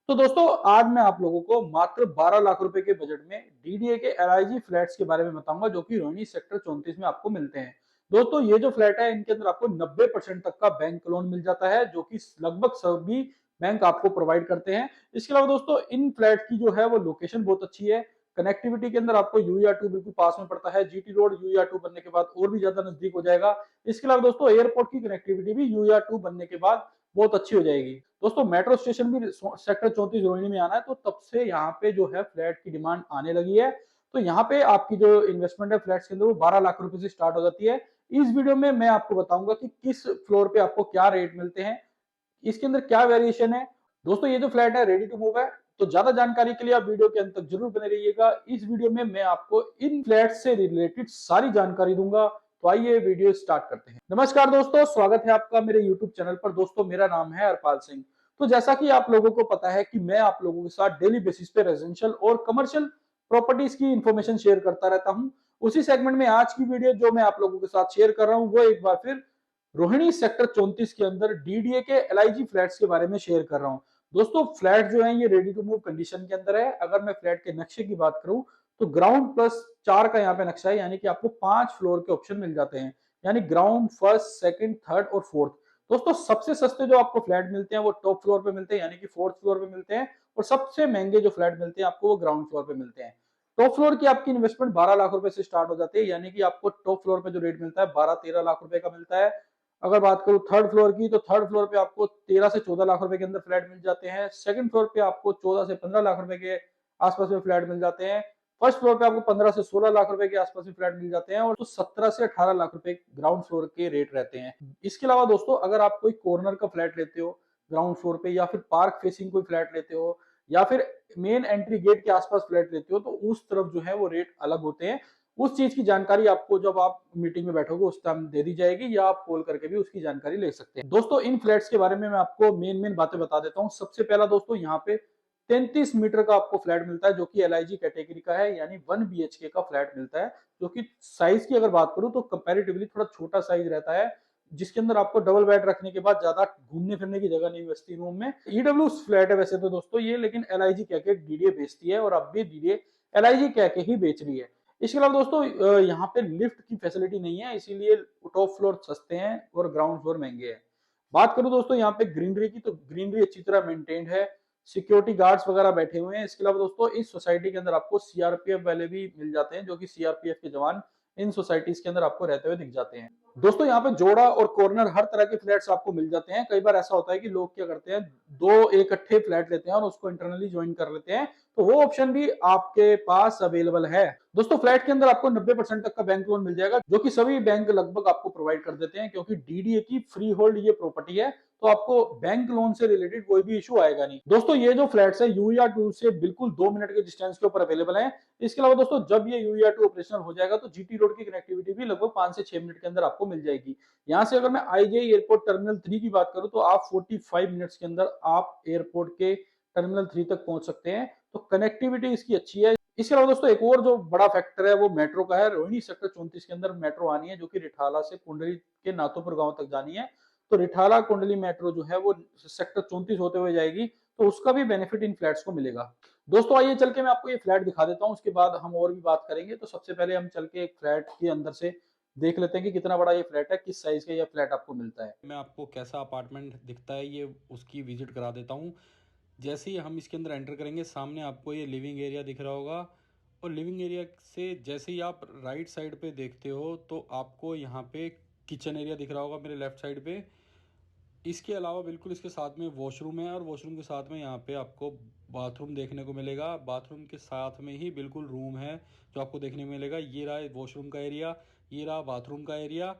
तो दोस्तों आज मैं आप लोगों को मात्र 12 लाख रुपए के बजट में डीडीए के एलआईजी फ्लैट्स के बारे में बताऊंगा जो कि रोहिणी सेक्टर 34 में आपको मिलते हैं। दोस्तों ये जो फ्लैट है इनके अंदर आपको 90% तक का बैंक लोन मिल जाता है जो कि लगभग सभी बैंक आपको प्रोवाइड करते हैं। इसके अलावा दोस्तों इन फ्लैट की जो है वो लोकेशन बहुत अच्छी है। कनेक्टिविटी के अंदर आपको यूआर2 बिल्कुल पास में पड़ता है। जीटी रोड यूआर2 बनने के बाद और भी ज्यादा नजदीक हो जाएगा। इसके अलावा दोस्तों एयरपोर्ट की कनेक्टिविटी भी यूआर2 बनने के बाद बहुत अच्छी हो जाएगी। दोस्तों मेट्रो स्टेशन भी सेक्टर 34 रोहिणी में आना है तो तब से यहाँ पे जो है फ्लैट की डिमांड आने लगी है। तो यहाँ पे आपकी जो इन्वेस्टमेंट है फ्लैट्स के अंदर वो 12 लाख रुपए से स्टार्ट हो जाती है। इस वीडियो में मैं आपको बताऊंगा कि किस फ्लोर पे आपको क्या रेट मिलते हैं, इसके अंदर क्या वेरिएशन है। दोस्तों ये जो फ्लैट है रेडी टू मूव है। तो ज्यादा जानकारी के लिए आप वीडियो के अंत तक जरूर बने रहिएगा। इस वीडियो में मैं आपको इन फ्लैट से रिलेटेड सारी जानकारी दूंगा। तो आइए वीडियो स्टार्ट करते हैं। नमस्कार दोस्तों, स्वागत है आपका मेरे यूट्यूब चैनल पर। दोस्तों मेरा नाम है हरपाल सिंह। तो जैसा कि आप लोगों को पता है कि मैं आप लोगों के साथ डेली बेसिस पे रेजिडेंशियल और कमर्शियल प्रॉपर्टीज की इंफॉर्मेशन शेयर करता रहता हूं। उसी सेगमेंट में आज की वीडियो जो मैं आप लोगों के साथ शेयर कर रहा हूं वो एक बार फिर रोहिणी सेक्टर 34 के अंदर डीडीए के एलआईजी फ्लैट्स के बारे में शेयर कर रहा हूं। दोस्तों फ्लैट जो है ये रेडी टू मूव कंडीशन के अंदर है। अगर मैं फ्लैट के नक्शे की बात करूं तो ग्राउंड प्लस 4 का यहाँ पे नक्शा है, यानी कि आपको 5 फ्लोर के ऑप्शन मिल जाते हैं, यानी ग्राउंड, फर्स्ट, सेकंड, थर्ड और फोर्थ। दोस्तों सबसे सस्ते जो आपको फ्लैट मिलते हैं वो टॉप फ्लोर पे मिलते हैं, यानी कि फोर्थ फ्लोर पे मिलते हैं। और सबसे महंगे जो फ्लैट मिलते हैं आपको वो ग्राउंड फ्लोर पे मिलते हैं। टॉप फ्लोर की आपकी इन्वेस्टमेंट 12 लाख रुपए से स्टार्ट हो जाती है, यानी कि आपको टॉप फ्लोर पे जो रेट मिलता है 12-13 लाख रुपए का मिलता है। अगर बात करूं थर्ड फ्लोर की तो थर्ड फ्लोर पे आपको 13 से 14 लाख रुपए के अंदर फ्लैट मिल जाते हैं। सेकंड फ्लोर पे आपको 14 से 15 लाख रुपए के आसपास में फ्लैट मिल जाते हैं। फर्स्ट फ्लोर पे आपको 15 से 16 लाख रुपए के आसपास में फ्लैट मिल जाते हैं और तो 17 से 18 लाख रुपए ग्राउंड फ्लोर के रेट रहते हैं। इसके अलावा दोस्तों अगर आप कोई कॉर्नर का फ्लैट लेते हो ग्राउंड फ्लोर पे, या फिर पार्क फेसिंग कोई फ्लैट लेते हो, या फिर मेन एंट्री गेट के आसपास फ्लैट लेते हो, तो उस तरफ जो है वो रेट अलग होते हैं। उस चीज की जानकारी आपको जब आप मीटिंग में बैठोगे उस टाइम दे दी जाएगी, या आप कॉल करके भी उसकी जानकारी ले सकते हैं। दोस्तों इन फ्लैट्स के बारे में मैं आपको मेन मेन बातें बता देता हूँ। सबसे पहला दोस्तों यहाँ पे 33 मीटर का आपको फ्लैट मिलता है जो कि एलआईजी कैटेगरी का है, यानी 1 बीएचके का फ्लैट मिलता है। जो कि साइज की अगर बात करूं तो कंपैरेटिवली थोड़ा छोटा साइज रहता है, जिसके अंदर आपको डबल बेड रखने के बाद ज्यादा घूमने फिरने की जगह नहीं बचती रूम में। ईडब्ल्यू फ्लैट है वैसे तो दोस्तों ये, लेकिन एलआईजी कह के डीडीए बेचती है और अब भी डीडीए एलआईजी कह के ही बेच रही है। इसके अलावा दोस्तों यहाँ पे लिफ्ट की फैसिलिटी नहीं है, इसीलिए टॉप फ्लोर सस्ते हैं और ग्राउंड फ्लोर महंगे हैं। बात करूं दोस्तों यहाँ पे ग्रीनरी की, तो ग्रीनरी अच्छी तरह मेंटेन्ड है। सिक्योरिटी गार्ड्स वगैरह बैठे हुए हैं। इसके अलावा दोस्तों इस सोसाइटी के अंदर आपको सीआरपीएफ वाले भी मिल जाते हैं, जो कि सीआरपीएफ के जवान इन सोसाइटीज के अंदर आपको रहते हुए दिख जाते हैं। दोस्तों यहाँ पे जोड़ा और कॉर्नर हर तरह के फ्लैट्स आपको मिल जाते हैं। कई बार ऐसा होता है कि लोग क्या करते हैं, दो इकट्ठे फ्लैट लेते हैं और उसको इंटरनली ज्वाइन कर लेते हैं, तो वो ऑप्शन भी आपके पास अवेलेबल है। दोस्तों फ्लैट के अंदर आपको 90% तक का बैंक लोन मिल जाएगा, जो कि सभी बैंक लगभग आपको प्रोवाइड कर देते हैं, क्योंकि डीडीए की फ्री होल्ड ये प्रॉपर्टी है। तो आपको बैंक लोन से रिलेटेड कोई भी इशू आएगा नहीं। दोस्तों ये जो फ्लैट्स है यूआर2 से बिल्कुल 2 मिनट के डिस्टेंस के ऊपर अवेलेबल है। इसके अलावा दोस्तों जब ये यूआर2 ऑपरेशनल हो जाएगा तो जीटी रोड की कनेक्टिविटी भी लगभग 5 से 6 मिनट के अंदर आपको मिल जाएगी। यहाँ से अगर मैं आईजीआई एयरपोर्ट टर्मिनल 3 की बात करूं तो आप 45 मिनट्स के अंदर आप एयरपोर्ट के टर्मिनल 3 तक पहुंच सकते हैं। तो कनेक्टिविटी इसकी अच्छी है। इसके अलावा दोस्तों एक और जो बड़ा फैक्टर है वो मेट्रो का है। रोहिणी सेक्टर 34 के अंदर मेट्रो आनी है, जो कि रिठाला से कुंडली के नाथोपुर गांव तक जानी है। तो रिठाला कुंडली मेट्रो जो है वो सेक्टर 34 होते हुए जाएगी, तो उसका भी बेनिफिट इन फ्लैट्स को मिलेगा। दोस्तों आइए चल के मैं आपको ये फ्लैट दिखा देता हूँ, उसके बाद हम और भी बात करेंगे। तो सबसे पहले हम चल के एक फ्लैट के अंदर से देख लेते हैं कि कितना बड़ा ये फ्लैट है, किस साइज का ये फ्लैट आपको मिलता है। मैं आपको कैसा अपार्टमेंट दिखता है ये उसकी विजिट करा देता हूँ। जैसे ही हम इसके अंदर एंटर करेंगे सामने आपको ये लिविंग एरिया दिख रहा होगा, और लिविंग एरिया से जैसे ही आप राइट साइड पे देखते हो तो आपको यहाँ पे किचन एरिया दिख रहा होगा मेरे लेफ्ट साइड पे। इसके अलावा बिल्कुल इसके साथ में वॉशरूम है, और वॉशरूम के साथ में यहाँ पे आपको बाथरूम देखने को मिलेगा। बाथरूम के साथ में ही बिल्कुल रूम है जो आपको देखने को मिलेगा। ये रहा वॉशरूम का एरिया, ये रहा बाथरूम का एरिया।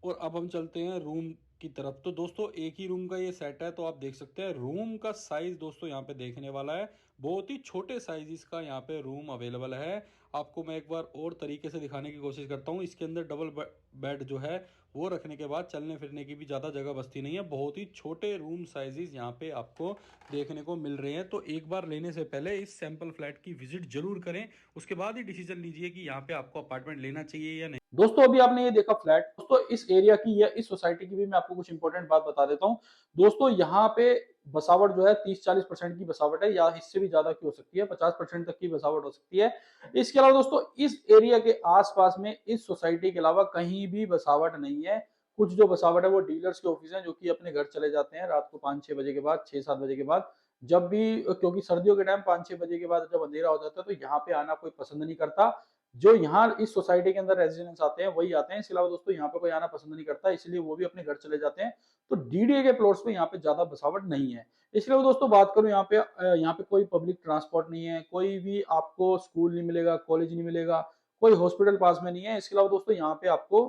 और अब हम चलते हैं रूम की तरफ। तो दोस्तों एक ही रूम का ये सेट है, तो आप देख सकते हैं रूम का साइज दोस्तों यहाँ पे देखने वाला है। बहुत ही छोटे साइज का यहाँ पे रूम अवेलेबल है। आपको मैं एक बार और तरीके से दिखाने की कोशिश करता हूँ। इसके अंदर डबल बेड जो है वो रखने के बाद चलने फिरने की भी ज़्यादा जगह बचती नहीं है। बहुत ही छोटे रूम साइजेस यहाँ पे आपको देखने को मिल रहे हैं। तो एक बार लेने से पहले इस सैंपल फ्लैट की विजिट जरूर करें, उसके बाद ही डिसीजन लीजिए कि यहाँ पे आपको अपार्टमेंट लेना चाहिए या नहीं। दोस्तों अभी आपने ये देखा फ्लैट। दोस्तों इस एरिया की या इस सोसाइटी की भी मैं आपको कुछ इंपॉर्टेंट बात बता देता हूँ। दोस्तों यहाँ पे बसावट जो है 30-40% की बसावट है, या इससे भी ज्यादा की हो सकती है, 50% तक की बसावट हो सकती है। इसके अलावा दोस्तों इस एरिया के आसपास में इस सोसाइटी के अलावा कहीं भी बसावट नहीं है। कुछ जो बसावट है वो डीलर्स के ऑफिस हैं, जो कि अपने घर चले जाते हैं रात को 5-6 बजे के बाद, 6-7 बजे के बाद, जब भी, क्योंकि सर्दियों के टाइम 5-6 बजे के बाद जब अंधेरा हो जाता है तो यहाँ पे आना कोई पसंद नहीं करता। जो यहाँ इस सोसाइटी के अंदर रेजिडेंट्स आते हैं वही आते हैं। इसके अलावा दोस्तों यहाँ पे कोई आना पसंद नहीं करता, इसलिए वो भी अपने घर चले जाते हैं। तो डीडीए के प्लॉट्स पे यहाँ पे ज्यादा बसावट नहीं है। इसके अलावा दोस्तों बात करूं, यहाँ पे कोई पब्लिक ट्रांसपोर्ट नहीं है, कोई भी आपको स्कूल नहीं मिलेगा, कॉलेज नहीं मिलेगा, कोई हॉस्पिटल पास में नहीं है। इसके अलावा दोस्तों यहाँ पे आपको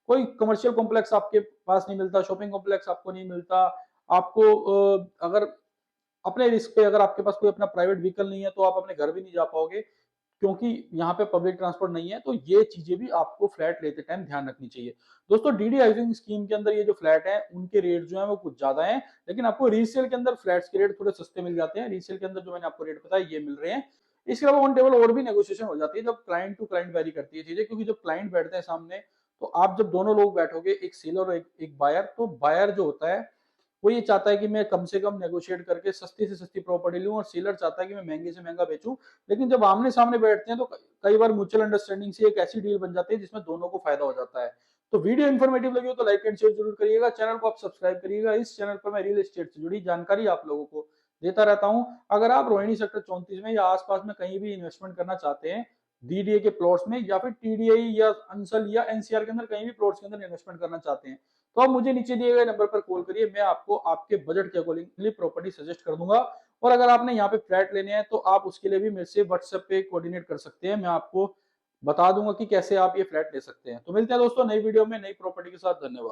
कोई कमर्शियल कॉम्प्लेक्स आपके पास नहीं मिलता, शॉपिंग कॉम्प्लेक्स आपको नहीं मिलता। आपको अगर अपने रिस्क पे, अगर आपके पास कोई अपना प्राइवेट व्हीकल नहीं है तो आप अपने घर भी नहीं जा पाओगे, क्योंकि यहाँ पे पब्लिक ट्रांसपोर्ट नहीं है। तो ये चीजें भी आपको फ्लैट लेते टाइम ध्यान रखनी चाहिए। दोस्तों डीडी हाउसिंग स्कीम के अंदर ये जो फ्लैट है उनके रेट जो है वो कुछ ज्यादा है, लेकिन आपको रीसेल के अंदर फ्लैट्स के रेट थोड़े सस्ते मिल जाते हैं। रीसेल के अंदर जो मैंने आपको रेट बताया ये मिल रहे हैं। इसके अलावा ऑन टेबल और भी नेगोशिएशन हो जाती है, जब क्लाइंट टू क्लाइंट वेरी करती है चीजें, क्योंकि जब क्लाइंट बैठते हैं सामने, तो आप जब दोनों लोग बैठोगे, एक सेलर और एक बायर, तो बायर जो होता है वो ये चाहता है कि मैं कम से कम नेगोशिएट करके सस्ती से सस्ती प्रॉपर्टी लूं, और सेलर चाहता है कि मैं महंगे से महंगा बेचूं। लेकिन जब आमने सामने बैठते हैं तो कई बार म्यूचुअल अंडरस्टैंडिंग से एक ऐसी डील बन जाती है जिसमें दोनों को फायदा हो जाता है। तो वीडियो इन्फॉर्मेटिव लगी हो तो लाइक एंड शेयर जरूर करिएगा, चैनल को आप सब्सक्राइब करिएगा। इस चैनल पर मैं रियल एस्टेट से जुड़ी जानकारी आप लोगों को देता रहता हूं। अगर आप रोहिणी सेक्टर 34 में या आसपास में कहीं भी इन्वेस्टमेंट करना चाहते हैं, डीडीए के प्लॉट्स में, या फिर टीडीआई या अंसल या एनसीआर के अंदर कहीं भी प्लॉट्स के अंदर इन्वेस्टमेंट करना चाहते हैं, तो आप मुझे नीचे दिए गए नंबर पर कॉल करिए। मैं आपको आपके बजट के अकॉर्डिंगली प्रॉपर्टी सजेस्ट कर दूंगा। और अगर आपने यहाँ पे फ्लैट लेने हैं तो आप उसके लिए भी मेरे से व्हाट्सएप पे कोऑर्डिनेट कर सकते हैं। मैं आपको बता दूंगा कि कैसे आप ये फ्लैट ले सकते हैं। तो मिलते हैं दोस्तों नई वीडियो में नई प्रॉपर्टी के साथ। धन्यवाद।